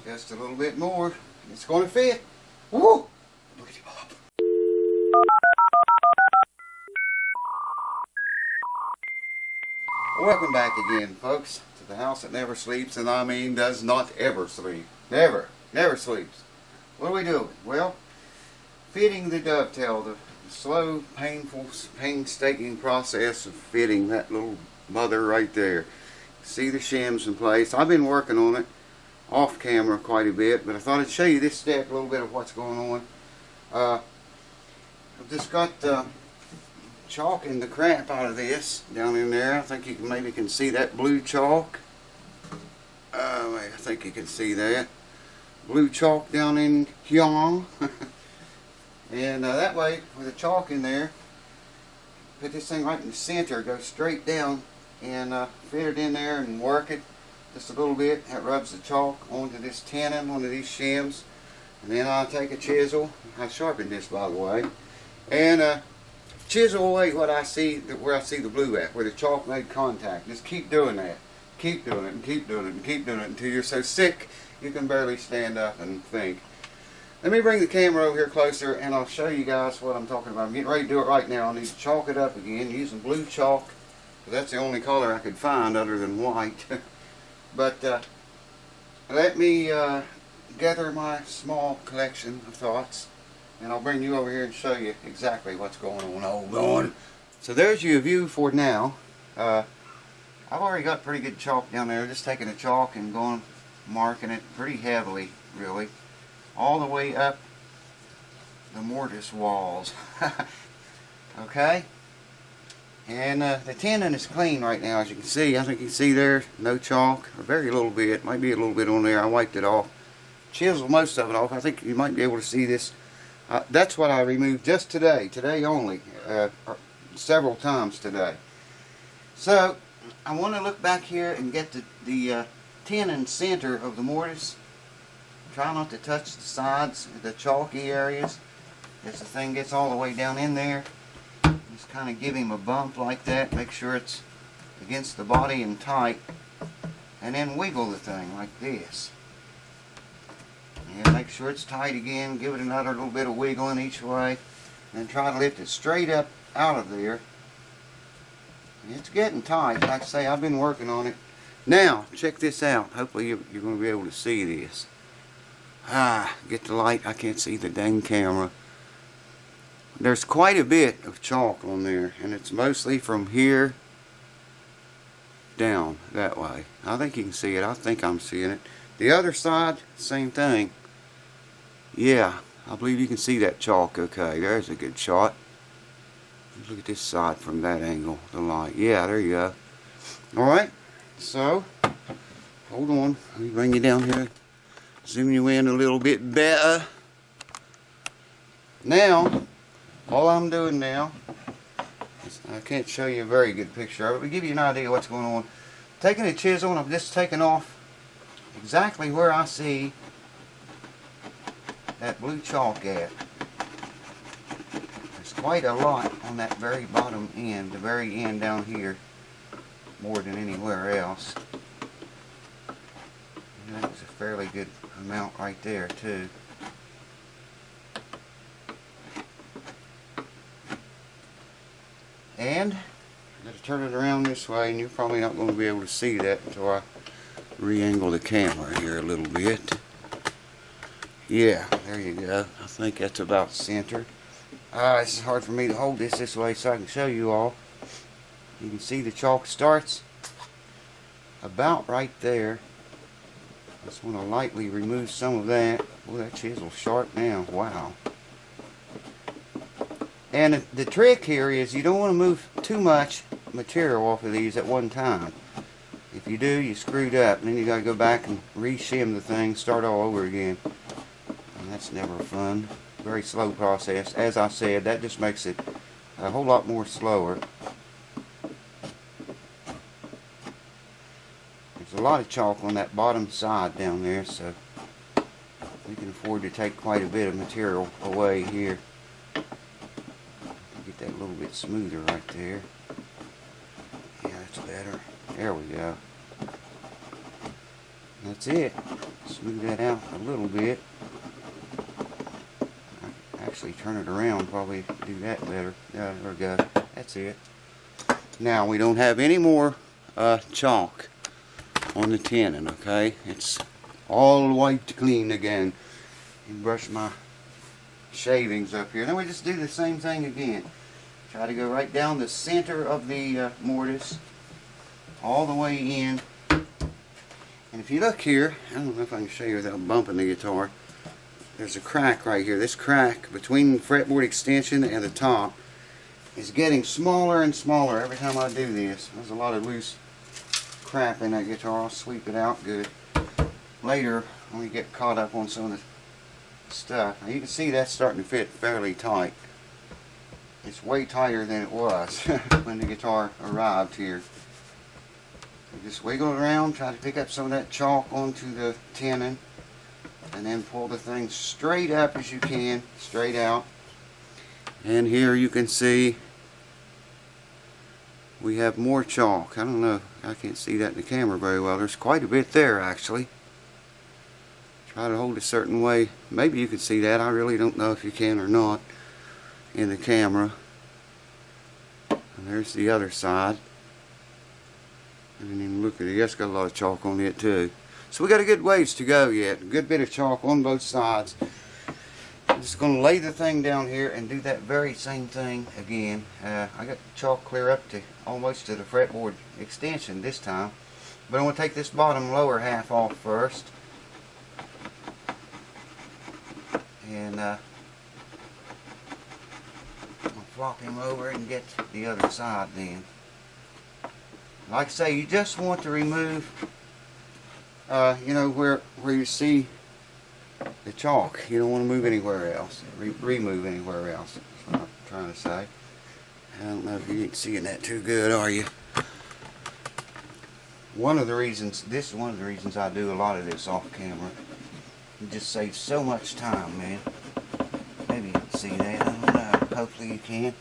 Just a little bit more. It's going to fit. Woo! Look at him up. Welcome back again, folks, to the house that never sleeps, and I mean does not ever sleep. Never sleeps. What are we doing? Well, fitting the dovetail, the slow, painful, painstaking process of fitting that little mother right there. See the shims in place. I've been working on it off camera quite a bit, but I thought I'd show you this step, a little bit of what's going on. I've just got chalking the crap out of this down in there. I think you maybe can see that blue chalk. I think you can see that blue chalk down in here. And that way, with the chalk in there, put this thing right in the center, go straight down and fit it in there and work it just a little bit. That rubs the chalk onto this tenon, onto these shims. And then I'll take a chisel. I sharpened this, by the way, and chisel away what I see, where I see the blue at, where the chalk made contact. Just keep doing that. Keep doing it and keep doing it and keep doing it until you're so sick you can barely stand up and think. Let me bring the camera over here closer and I'll show you guys what I'm talking about. I'm getting ready to do it right now. I need to chalk it up again using blue chalk, because that's the only color I could find other than white. But let me gather my small collection of thoughts, and I'll bring you over here and show you exactly what's going on. Hold on. So there's your view for now. I've already got pretty good chalk down there. Just taking the chalk and going marking it pretty heavily, really, all the way up the mortise walls. Okay? And the tenon is clean right now, as you can see. I think you can see there, no chalk, or very little bit, might be a little bit on there. I wiped it off, chiseled most of it off. I think you might be able to see this. That's what I removed just today only, several times today. So I want to look back here and get the tenon center of the mortise. Try not to touch the sides, the chalky areas, as the thing gets all the way down in there. Just kind of give him a bump like that. Make sure it's against the body and tight, and then wiggle the thing like this. And make sure it's tight again. Give it another little bit of wiggling each way, and try to lift it straight up out of there. It's getting tight. Like I say, I've been working on it. Now, check this out. Hopefully you're going to be able to see this. Get the light. I can't see the dang camera. There's quite a bit of chalk on there, and it's mostly from here down that way. I think you can see it. I think I'm seeing it. The other side, same thing. Yeah, I believe you can see that chalk okay. There's a good shot. Look at this side from that angle, the light. Yeah, there you go. Alright, so, hold on. Let me bring you down here. Zoom you in a little bit better. Now, all I'm doing now, I can't show you a very good picture of it, but give you an idea of what's going on. Taking a chisel, and I'm just taking off exactly where I see that blue chalk at. There's quite a lot on that very bottom end, the very end down here, more than anywhere else. And that was a fairly good amount right there too. And I'm going to turn it around this way, and you're probably not going to be able to see that until I re-angle the camera here a little bit. Yeah, there you go. I think that's about center. This is hard for me to hold this way so I can show you all. You can see the chalk starts about right there. Just want to lightly remove some of that. Oh, that chisel's sharp now. Wow. And the trick here is you don't want to move too much material off of these at one time. If you do, you screwed up, and then you got to go back and re-shim the thing, start all over again. And that's never fun. Very slow process. As I said, that just makes it a whole lot more slower. There's a lot of chalk on that bottom side down there, so we can afford to take quite a bit of material away here. Get that a little bit smoother right there. Yeah, that's better. There we go. That's it. Smooth that out a little bit. Actually turn it around, probably do that better. Yeah, there we go. That's it. Now we don't have any more chalk on the tenon, okay? It's all wiped clean again. And brush my shavings up here. Then we just do the same thing again. Try to go right down the center of the mortise, all the way in. And if you look here, I don't know if I can show you without bumping the guitar. There's a crack right here. This crack between the fretboard extension and the top is getting smaller and smaller every time I do this. There's a lot of loose crap in that guitar. I'll sweep it out good. Later, when we get caught up on some of the stuff. Now you can see that's starting to fit fairly tight. It's way tighter than it was when the guitar arrived here. So just wiggle it around, try to pick up some of that chalk onto the tenon. And then pull the thing straight up as you can, straight out. And here you can see we have more chalk. I don't know, I can't see that in the camera very well. There's quite a bit there actually. Try to hold a certain way. Maybe you can see that. I really don't know if you can or not in the camera. And there's the other side. I didn't even look at it. It's got a lot of chalk on it too. So we got a good ways to go yet. A good bit of chalk on both sides. I'm just going to lay the thing down here and do that very same thing again. I got the chalk clear up to almost to the fretboard extension this time. But I'm going to take this bottom lower half off first. And I'm going to flop him over and get the other side then. Like I say, you just want to remove you know, where you see the chalk. You don't want to move anywhere else. Remove anywhere else. That's what I'm trying to say. I don't know if you ain't seeing that too good, are you? This is one of the reasons I do a lot of this off camera. It just saves so much time, man. Maybe you can see that. I don't know. Hopefully you can.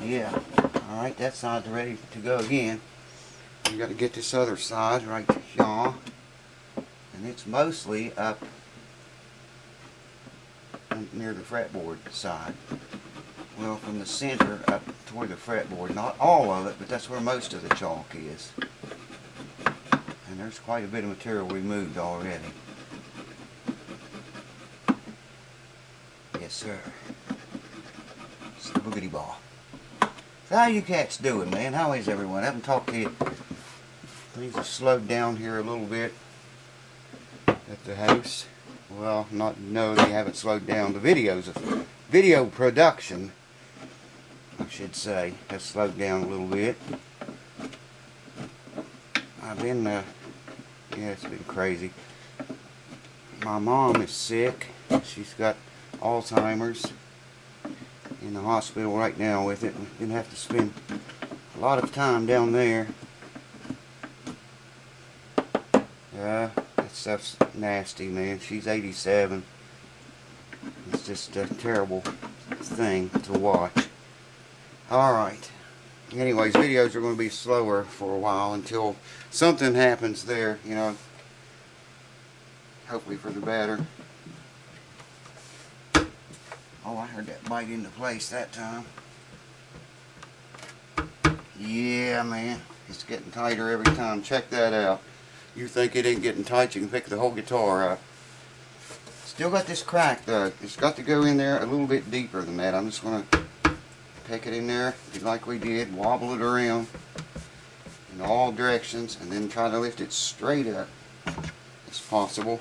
Yeah. Alright, that side's ready to go again. You got to get this other side right here. And it's mostly up near the fretboard side. Well, from the center up toward the fretboard. Not all of it, but that's where most of the chalk is. And there's quite a bit of material removed already. Yes, sir. It's the boogity ball. So how you cats doing, man? How is everyone? I haven't talked to you. Things have slowed down here a little bit at the house. Well, no, they haven't slowed down. The video production, I should say, has slowed down a little bit. I've been, yeah, it's been crazy. My mom is sick. She's got Alzheimer's. In the hospital right now with it. We're gonna have to spend a lot of time down there. Yeah, that stuff's nasty, man. She's 87. It's just a terrible thing to watch. Alright. Anyways, videos are going to be slower for a while until something happens there, you know. Hopefully for the better. Oh, I heard that bite into place that time. Yeah, man. It's getting tighter every time. Check that out. You think it ain't getting tight, you can pick the whole guitar up. Still got this crack though. It's got to go in there a little bit deeper than that. I'm just going to pick it in there like we did. Wobble it around in all directions and then try to lift it straight up as possible.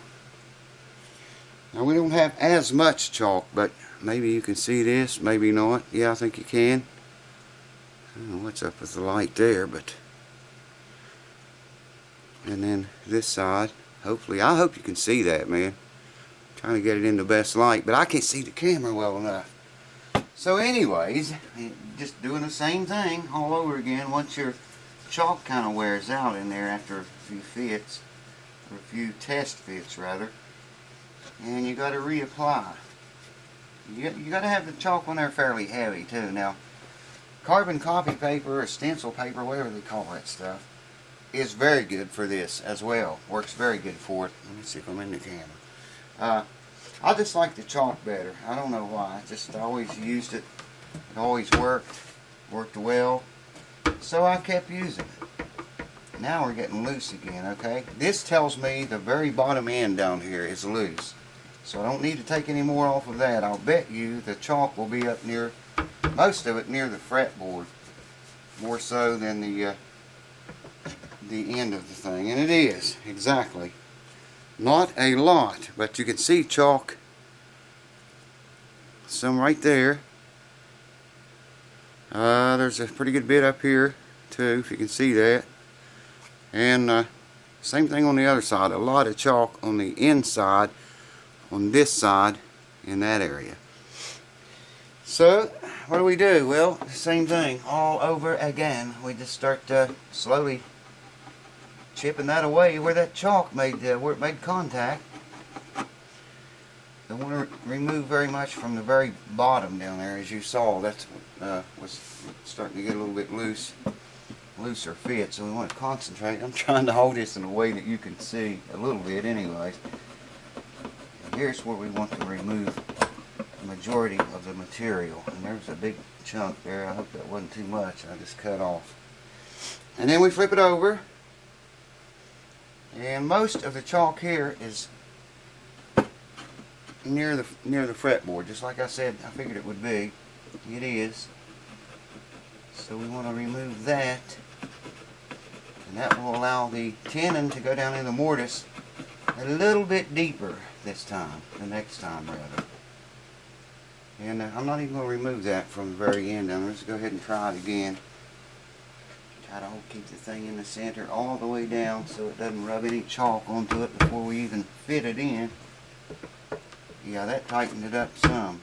Now we don't have as much chalk, but maybe you can see this, maybe not. Yeah, I think you can. I don't know what's up with the light there, but... And then this side, hopefully, I hope you can see that, man. I'm trying to get it in the best light, but I can't see the camera well enough. So anyways, just doing the same thing all over again. Once your chalk kind of wears out in there after a few fits, or a few test fits rather, and you got to reapply. You got to have the chalk on there fairly heavy too. Now, carbon copy paper or stencil paper, whatever they call that stuff, is very good for this as well. Works very good for it. Let me see if I'm in the camera. I just like the chalk better. I don't know why. I always used it. It always worked well. So I kept using it. Now we're getting loose again, okay? This tells me the very bottom end down here is loose. So I don't need to take any more off of that. I'll bet you the chalk will be up near, most of it near the fretboard. More so than the end of the thing. And it is, exactly. Not a lot, but you can see chalk. Some right there. There's a pretty good bit up here too, if you can see that. And same thing on the other side. A lot of chalk on the inside, on this side, in that area. So, what do? Well, same thing all over again. We just start slowly chipping that away where that chalk made, where it made contact. Don't want to remove very much from the very bottom down there, as you saw. That's was starting to get a little bit looser fit. So we want to concentrate. I'm trying to hold this in a way that you can see a little bit, anyways. And here's where we want to remove the majority of the material. And there's a big chunk there. I hope that wasn't too much. I just cut off. And then we flip it over. And most of the chalk here is near the fretboard, just like I said I figured it would be. It is. So we want to remove that, and that will allow the tenon to go down in the mortise a little bit deeper this time, the next time rather. And I'm not even going to remove that from the very end. I'm just going to go ahead and try it again. Try to keep the thing in the center all the way down so it doesn't rub any chalk onto it before we even fit it in. Yeah, that tightened it up some.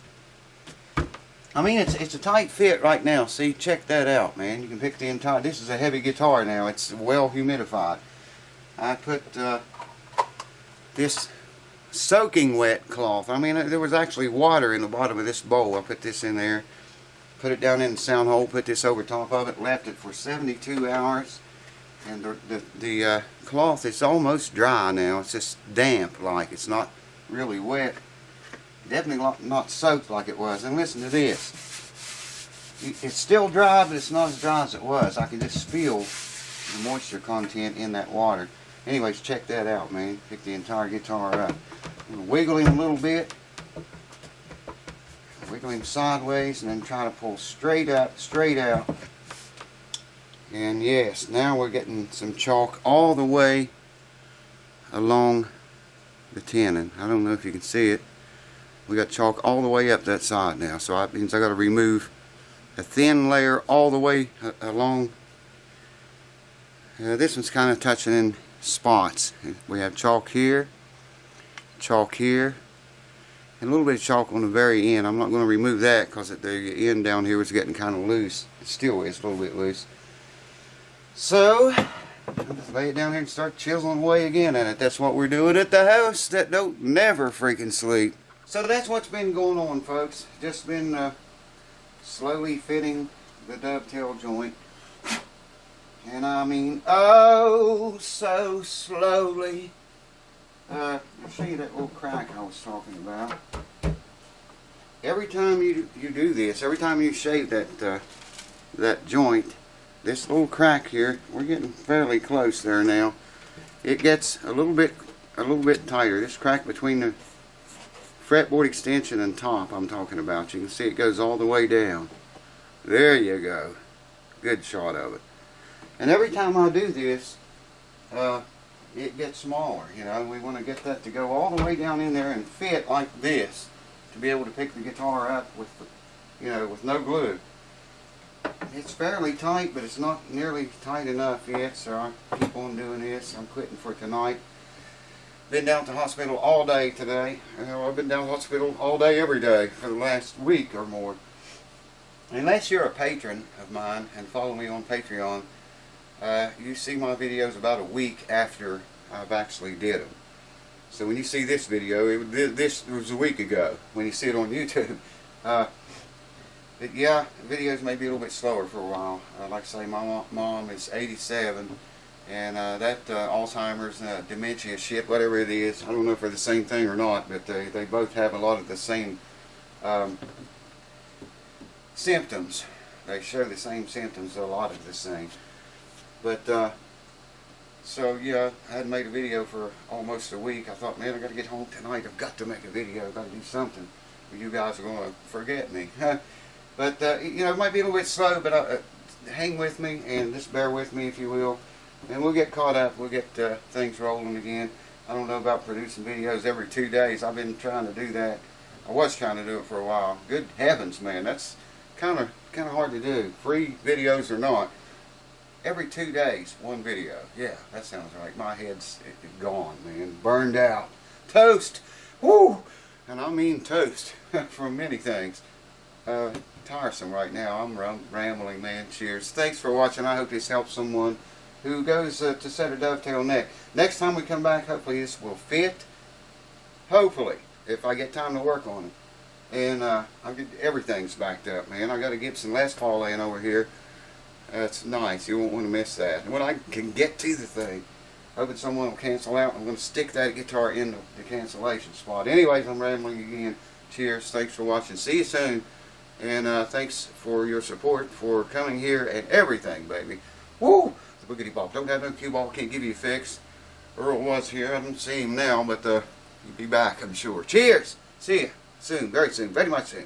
I mean, it's a tight fit right now. See, check that out, man. You can pick the entire... This is a heavy guitar now. It's well humidified. I put this soaking wet cloth. I mean, there was actually water in the bottom of this bowl. I put this in there. Put it down in the sound hole. Put this over top of it. Left it for 72 hours. And the cloth is almost dry now. It's just damp like. It's not really wet. Definitely not soaked like it was. And listen to this. It's still dry, but it's not as dry as it was. I can just feel the moisture content in that water. Anyways, check that out, man. Pick the entire guitar up. I'm going to wiggle him a little bit. Wiggle him sideways and then try to pull straight up, straight out. And yes, now we're getting some chalk all the way along the tenon. I don't know if you can see it. We got chalk all the way up that side now, so that means I got to remove a thin layer all the way along. This one's kind of touching in spots. We have chalk here, and a little bit of chalk on the very end. I'm not going to remove that because at the end down here was getting kind of loose. It still is a little bit loose. So I'll just lay it down here and start chiseling away again at it. That's what we're doing at the house that don't never freaking sleep. So that's what's been going on, folks. Just been slowly fitting the dovetail joint. And I mean, oh, so slowly. I'll show you that little crack I was talking about. Every time you do this, every time you shave that joint, this little crack here, we're getting fairly close there now. It gets a little bit tighter. This crack between the fretboard extension and top I'm talking about. You can see it goes all the way down. There you go. Good shot of it. And every time I do this, it gets smaller. You know, we want to get that to go all the way down in there and fit like this to be able to pick the guitar up with, with no glue. It's fairly tight, but it's not nearly tight enough yet, so I'll keep on doing this. I'm quitting for tonight. Been down to the hospital all day today. I've been down to the hospital all day every day for the last week or more. Unless you're a patron of mine and follow me on Patreon, you see my videos about a week after I've actually did them. So when you see this video, this was a week ago when you see it on YouTube. But yeah, videos may be a little bit slower for a while. Like I say, my mom is 87 And that Alzheimer's, dementia shit, whatever it is, I don't know if they're the same thing or not, but they both have a lot of the same symptoms. They show the same symptoms, a lot of the same. But so yeah, I hadn't made a video for almost a week. I thought, man, I got to get home tonight. I've got to make a video. I've got to do something. Or you guys are going to forget me. But you know, it might be a little bit slow, but hang with me and just bear with me, if you will. And we'll get caught up. We'll get things rolling again. I don't know about producing videos every 2 days. I've been trying to do that. I was trying to do it for a while. Good heavens, man, that's kind of hard to do. Free videos or not. Every 2 days, one video. Yeah, that sounds right. My head's gone, man. Burned out. Toast. Woo! And I mean toast from many things. Tiresome right now. I'm rambling, man. Cheers. Thanks for watching. I hope this helps someone who goes to set a dovetail neck. Next time we come back, hopefully this will fit. Hopefully, if I get time to work on it. And I'll get everything's backed up, man. I got a Gibson Les Paul laying over here. That's nice. You won't want to miss that. And when I can get to the thing, hoping someone will cancel out, I'm going to stick that guitar in the cancellation spot. Anyways, I'm rambling again. Cheers. Thanks for watching. See you soon. And thanks for your support, for coming here and everything, baby. Woo! The boogity bop. Don't have no cue ball. Can't give you a fix. Earl was here. I don't see him now, but he'll be back, I'm sure. Cheers. See you soon. Very soon. Very much soon.